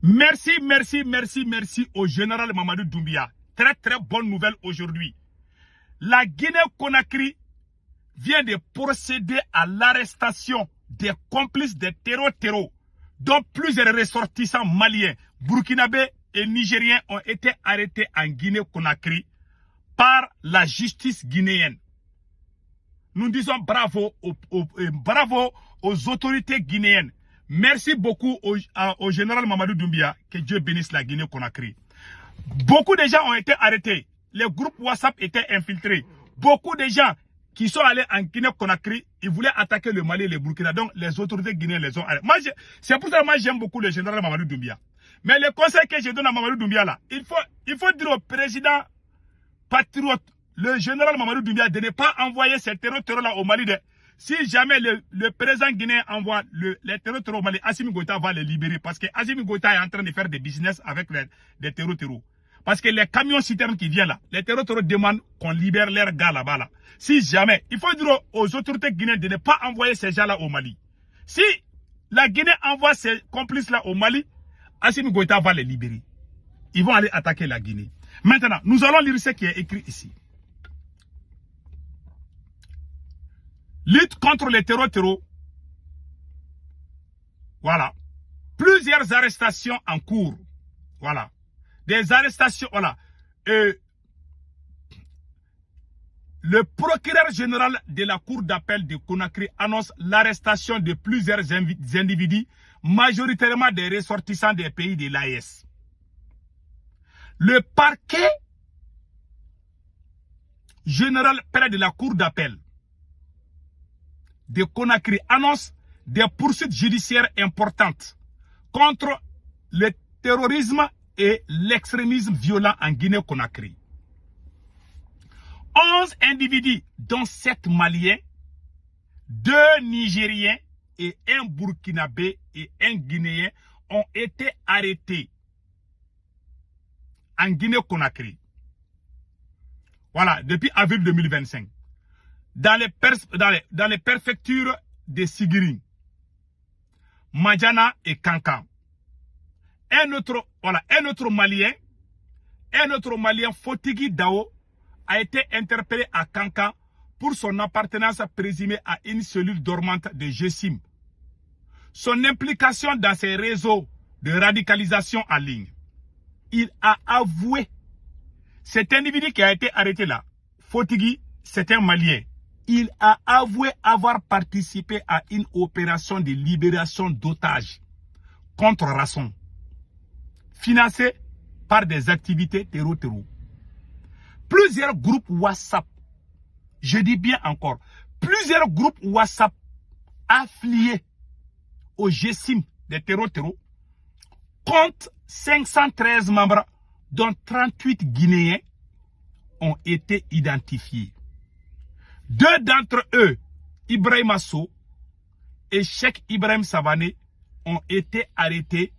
Merci, merci, merci, merci au général Mamadou Doumbia. Très, très bonne nouvelle aujourd'hui. La Guinée-Conakry vient de procéder à l'arrestation des complices des terreaux, dont plusieurs ressortissants maliens, burkinabés et nigériens ont été arrêtés en Guinée-Conakry par la justice guinéenne. Nous disons bravo aux autorités guinéennes. Merci beaucoup au général Mamadou Doumbia. Que Dieu bénisse la Guinée-Conakry. Beaucoup de gens ont été arrêtés. Les groupes WhatsApp étaient infiltrés. Beaucoup de gens qui sont allés en Guinée-Conakry, ils voulaient attaquer le Mali et le Burkina. Donc les autorités guinéennes les ont arrêtés. C'est pour ça que moi j'aime beaucoup le général Mamadou Doumbia. Mais le conseil que je donne à Mamadou Doumbia là, il faut dire au président patriote, le général Mamadou Doumbia, de ne pas envoyer ces terreaux là au Mali. Si jamais le président guinéen envoie les terreaux au Mali, Assimi Goïta va les libérer parce que Assimi Goïta est en train de faire des business avec les terreaux. Parce que les camions citernes qui viennent là, les terreaux demandent qu'on libère leurs gars là-bas là. Si jamais, il faut dire aux autorités guinéennes de ne pas envoyer ces gens là au Mali. Si la Guinée envoie ces complices là au Mali, Assimi Goïta va les libérer. Ils vont aller attaquer la Guinée. Maintenant, nous allons lire ce qui est écrit ici. Lutte contre les terreaux. Voilà. Plusieurs arrestations en cours. Voilà. Des arrestations, voilà. Le procureur général de la Cour d'appel de Conakry annonce l'arrestation de plusieurs individus, majoritairement des ressortissants des pays de l'AES. Le parquet général près de la Cour d'appel de Conakry annonce des poursuites judiciaires importantes contre le terrorisme et l'extrémisme violent en Guinée-Conakry. 11 individus, dont 7 Maliens, 2 Nigériens et 1 Burkinabé et 1 Guinéen ont été arrêtés en Guinée-Conakry. Voilà, depuis avril 2025. Dans les préfectures de Sigiri, Madjana et Kankan. Un autre Malien, Fotigui Dao, a été interpellé à Kankan pour son appartenance présumée à une cellule dormante de GESIM. Son implication dans ces réseaux de radicalisation en ligne. Il a avoué, cet individu qui a été arrêté là, Fotigui, c'est un Malien. Il a avoué avoir participé à une opération de libération d'otages contre rançon, financée par des activités terreau. Plusieurs groupes WhatsApp, je dis bien encore, plusieurs groupes WhatsApp affiliés au GESIM des terreau comptent 513 membres, dont 38 Guinéens ont été identifiés. 2 d'entre eux, Ibrahim Asso et Cheikh Ibrahim Savané, ont été arrêtés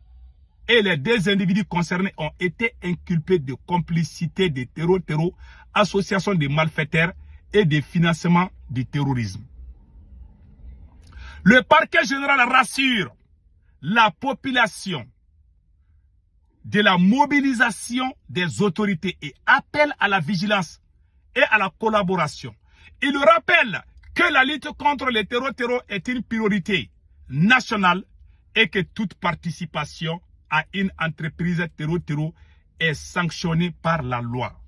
et les 2 individus concernés ont été inculpés de complicité de terreau, association de malfaiteurs et de financement du terrorisme. Le parquet général rassure la population de la mobilisation des autorités et appelle à la vigilance et à la collaboration. Il rappelle que la lutte contre le terreau est une priorité nationale et que toute participation à une entreprise terreau est sanctionnée par la loi.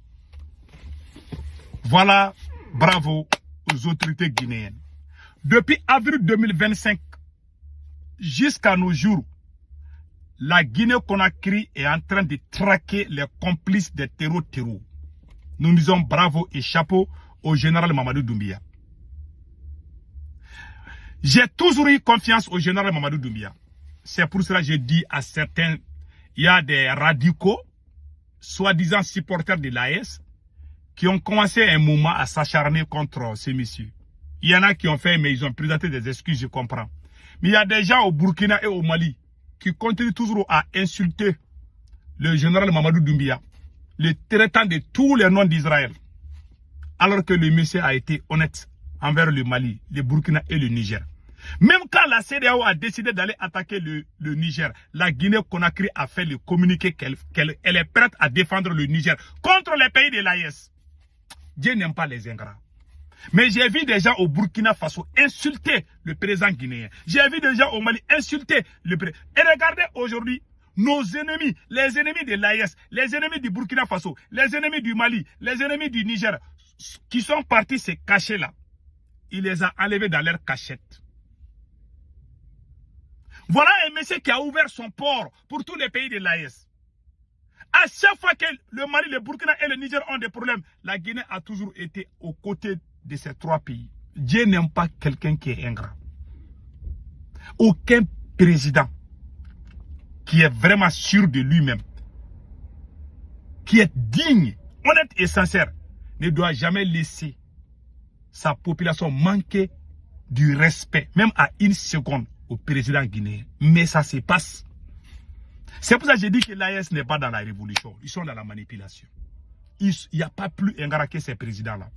Voilà, bravo aux autorités guinéennes. Depuis avril 2025 jusqu'à nos jours, la Guinée-Conakry est en train de traquer les complices des terreau. Nous disons bravo et chapeau au général Mamadou Doumbia. J'ai toujours eu confiance au général Mamadou Doumbia. C'est pour cela que je dis à certains, il y a des radicaux, soi-disant supporters de l'AES, qui ont commencé un moment à s'acharner contre ces messieurs. Il y en a qui ont fait, mais ils ont présenté des excuses, je comprends. Mais il y a des gens au Burkina et au Mali qui continuent toujours à insulter le général Mamadou Doumbia, le traitant de tous les noms d'Israël. Alors que le monsieur a été honnête envers le Mali, le Burkina et le Niger. Même quand la CEDEAO a décidé d'aller attaquer le Niger, la Guinée-Conakry a fait le communiqué qu'elle est prête à défendre le Niger contre les pays de l'AES. Dieu n'aime pas les ingrats. Mais j'ai vu des gens au Burkina Faso insulter le président guinéen. J'ai vu des gens au Mali insulter le président. Et regardez aujourd'hui, nos ennemis, les ennemis de l'AES, les ennemis du Burkina Faso, les ennemis du Mali, les ennemis du Niger, qui sont partis se cacher là. Il les a enlevés dans leur cachette. Voilà un monsieur qui a ouvert son port pour tous les pays de l'AES. À chaque fois que le Mali, le Burkina et le Niger ont des problèmes, la Guinée a toujours été aux côtés de ces trois pays. Dieu n'aime pas quelqu'un qui est ingrat. Aucun président qui est vraiment sûr de lui-même, qui est digne, honnête et sincère, ne doit jamais laisser sa population manquer du respect, même à une seconde, au président guinéen. Mais ça se passe. C'est pour ça que je dis que l'AES n'est pas dans la révolution. Ils sont dans la manipulation. Il n'y a pas plus ingrat que ces présidents-là.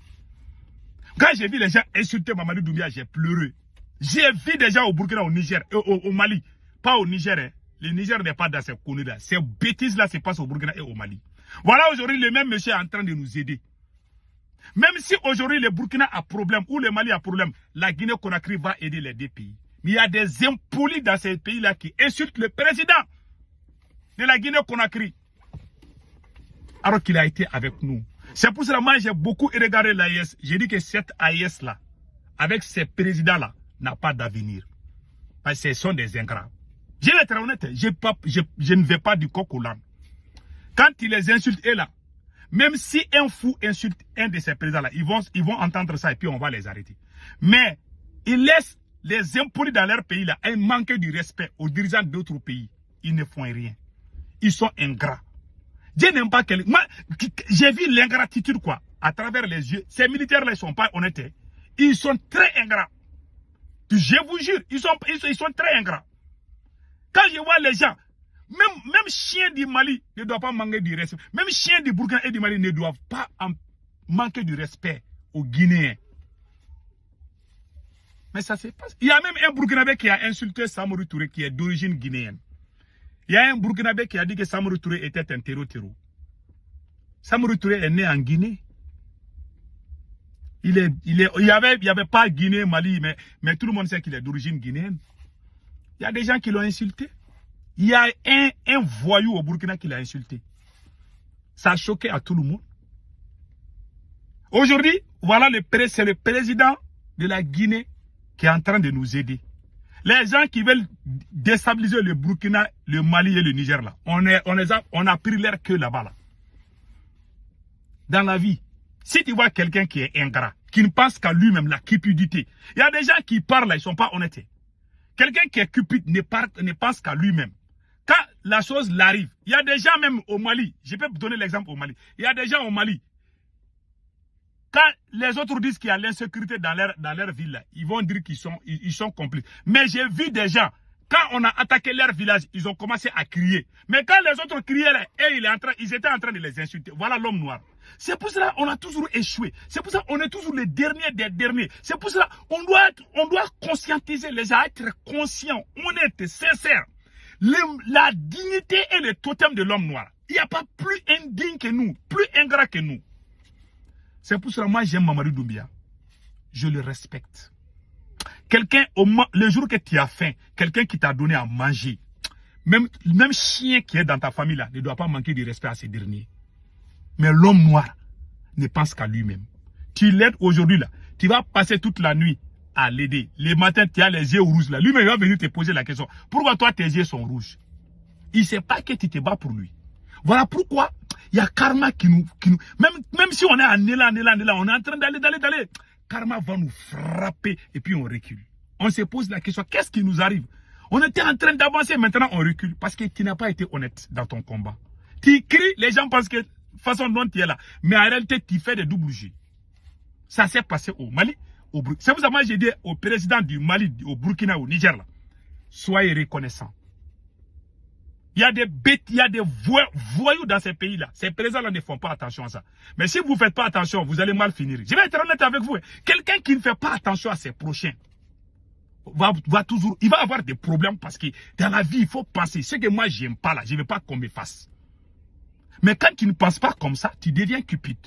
Quand j'ai vu les gens insulter Mamadou Doumbia, j'ai pleuré. J'ai vu des gens au Burkina, au Niger, au Mali. Pas au Niger. Hein. Le Niger n'est pas dans ces conneries-là. Ces bêtises-là se passent au Burkina et au Mali. Voilà aujourd'hui le même monsieur est en train de nous aider. Même si aujourd'hui le Burkina a problème ou le Mali a problème, la Guinée-Conakry va aider les deux pays. Mais il y a des impolis dans ces pays-là qui insultent le président de la Guinée-Conakry. Alors qu'il a été avec nous. C'est pour cela que moi j'ai beaucoup regardé l'AES. J'ai dit que cette AES-là, avec ces présidents-là, n'a pas d'avenir. Parce que ce sont des ingrats. Je vais être honnête, je ne vais pas du coq au l'âne. Quand ils les insultent, et là, même si un fou insulte un de ces présidents-là, ils vont entendre ça et puis on va les arrêter. Mais ils laissent les impolis dans leur pays-là, un manque de respect aux dirigeants d'autres pays. Ils ne font rien. Ils sont ingrats. Dieu n'aime pas quelqu'un. Moi, j'ai vu l'ingratitude, quoi, à travers les yeux. Ces militaires-là, ils ne sont pas honnêtes. Ils sont très ingrats. Je vous jure, ils sont très ingrats. Quand je vois les gens, même chiens du Mali ne doivent pas manquer du respect. Même chiens du Burkina et du Mali ne doivent pas manquer du respect aux Guinéens. Mais ça se passe. Il y a même un Burkinabé qui a insulté Samori Touré, qui est d'origine guinéenne. Il y a un Burkinabé qui a dit que Samori Touré était un terreau. Samori Touré est né en Guinée. Il y avait pas Guinée, Mali, mais tout le monde sait qu'il est d'origine guinéenne. Il y a des gens qui l'ont insulté. Il y a un voyou au Burkina qui l'a insulté. Ça a choqué à tout le monde. Aujourd'hui, voilà c'est le président de la Guinée qui est en train de nous aider. Les gens qui veulent déstabiliser le Burkina, le Mali et le Niger, là, on a pris l'air que là-bas. Là. Dans la vie, si tu vois quelqu'un qui est ingrat, qui ne pense qu'à lui-même, la cupidité, il y a des gens qui parlent là, ils ne sont pas honnêtes. Quelqu'un qui est cupide ne pense qu'à lui-même. Quand la chose l'arrive, il y a des gens même au Mali, je peux vous donner l'exemple au Mali, il y a des gens au Mali, quand les autres disent qu'il y a l'insécurité dans leur ville, là, ils vont dire qu'ils sont complices. Mais j'ai vu des gens, quand on a attaqué leur village, ils ont commencé à crier. Mais quand les autres criaient, là, ils étaient en train de les insulter. Voilà l'homme noir. C'est pour cela qu'on a toujours échoué. C'est pour ça qu'on est toujours les derniers des derniers. C'est pour cela qu'on doit conscientiser les gens, être conscients, honnêtes, sincères. La dignité est le totem de l'homme noir. Il n'y a pas plus indigne que nous, plus ingrat que nous. C'est pour cela que moi j'aime Mamadou Doumbia. Je le respecte. Quelqu'un, le jour que tu as faim, quelqu'un qui t'a donné à manger, même chien qui est dans ta famille là, ne doit pas manquer de respect à ces derniers. Mais l'homme noir ne pense qu'à lui-même. Tu l'aides aujourd'hui là, tu vas passer toute la nuit à l'aider. Le matin, tu as les yeux rouges là. Lui-même va venir te poser la question. Pourquoi toi tes yeux sont rouges? Il ne sait pas que tu te bats pour lui. Voilà pourquoi il y a karma qui nous même si on est en élan, on est en train d'aller, karma va nous frapper et puis on recule. On se pose la question, qu'est-ce qui nous arrive? On était en train d'avancer, maintenant on recule parce que tu n'as pas été honnête dans ton combat. Tu cries, les gens pensent que façon dont tu es là, mais en réalité tu fais des doubles jeux. Ça s'est passé au Mali, au Burkina. C'est pour ça que moi j'ai dit au président du Mali, au Burkina, au Niger là, soyez reconnaissants. Il y a des bêtes, il y a des voyous dans ces pays-là. Ces présidents-là ne font pas attention à ça. Mais si vous ne faites pas attention, vous allez mal finir. Je vais être honnête avec vous. Quelqu'un qui ne fait pas attention à ses prochains, il va avoir des problèmes parce que dans la vie, il faut penser. Ce que moi, j'aime pas là, je ne veux pas qu'on me fasse. Mais quand tu ne penses pas comme ça, tu deviens cupide.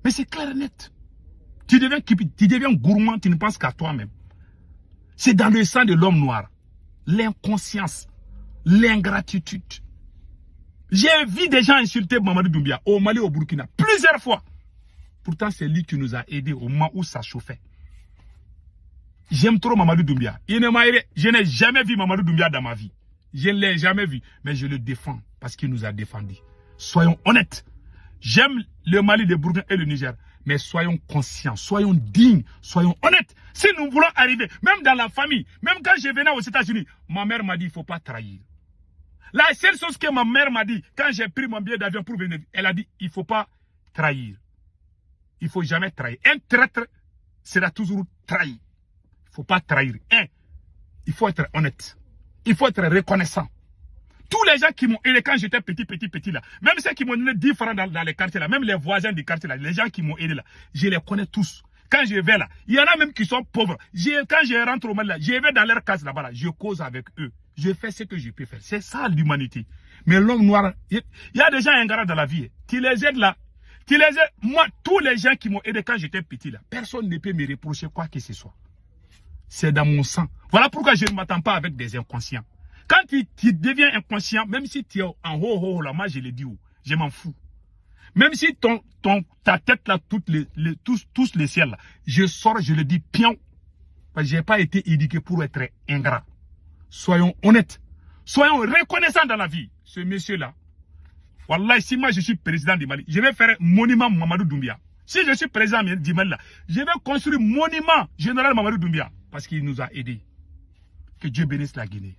Mais c'est clair et net. Tu deviens cupide, tu deviens gourmand, tu ne penses qu'à toi-même. C'est dans le sang de l'homme noir. L'inconscience, l'ingratitude. J'ai vu des gens insulter Mamadou Doumbia au Mali, au Burkina, plusieurs fois. Pourtant, c'est lui qui nous a aidés au moment où ça chauffait. J'aime trop Mamadou Doumbia. Je n'ai jamais vu Mamadou Doumbia dans ma vie. Je ne l'ai jamais vu. Mais je le défends parce qu'il nous a défendus. Soyons honnêtes. J'aime le Mali, le Burkina et le Niger. Mais soyons conscients, soyons dignes, soyons honnêtes. Si nous voulons arriver, même dans la famille, même quand je venais aux États-Unis, ma mère m'a dit il ne faut pas trahir. La seule chose que ma mère m'a dit, quand j'ai pris mon billet d'avion pour venir, elle a dit il ne faut pas trahir. Il ne faut jamais trahir. Un traître sera toujours trahi. Il ne faut pas trahir. Il faut être honnête. Il faut être reconnaissant. Tous les gens qui m'ont aidé quand j'étais petit là, même ceux qui m'ont donné 10 francs dans les quartiers là, même les voisins du quartier là, les gens qui m'ont aidé là, je les connais tous. Quand je vais là, il y en a même qui sont pauvres. Quand je rentre au Mali là, je vais dans leur case là-bas, là, je cause avec eux. Je fais ce que je peux faire. C'est ça l'humanité. Mais l'homme noir, il y a des gens ingrats dans la vie. Tu les aides là. Tu les aides. Moi, tous les gens qui m'ont aidé quand j'étais petit là, personne ne peut me reprocher quoi que ce soit. C'est dans mon sang. Voilà pourquoi je ne m'attends pas avec des inconscients. Quand tu deviens inconscient, même si tu es en haut là, moi je le dis, je m'en fous. Même si ta tête là, tous les ciels là, je sors, je le dis, pion. Parce que je n'ai pas été éduqué pour être ingrat. Soyons honnêtes. Soyons reconnaissants dans la vie. Ce monsieur-là, wallah, si moi je suis président du Mali, je vais faire un monument Mamadou Doumbia. Si je suis président du Mali là, je vais construire un monument général Mamadou Doumbia. Parce qu'il nous a aidés. Que Dieu bénisse la Guinée.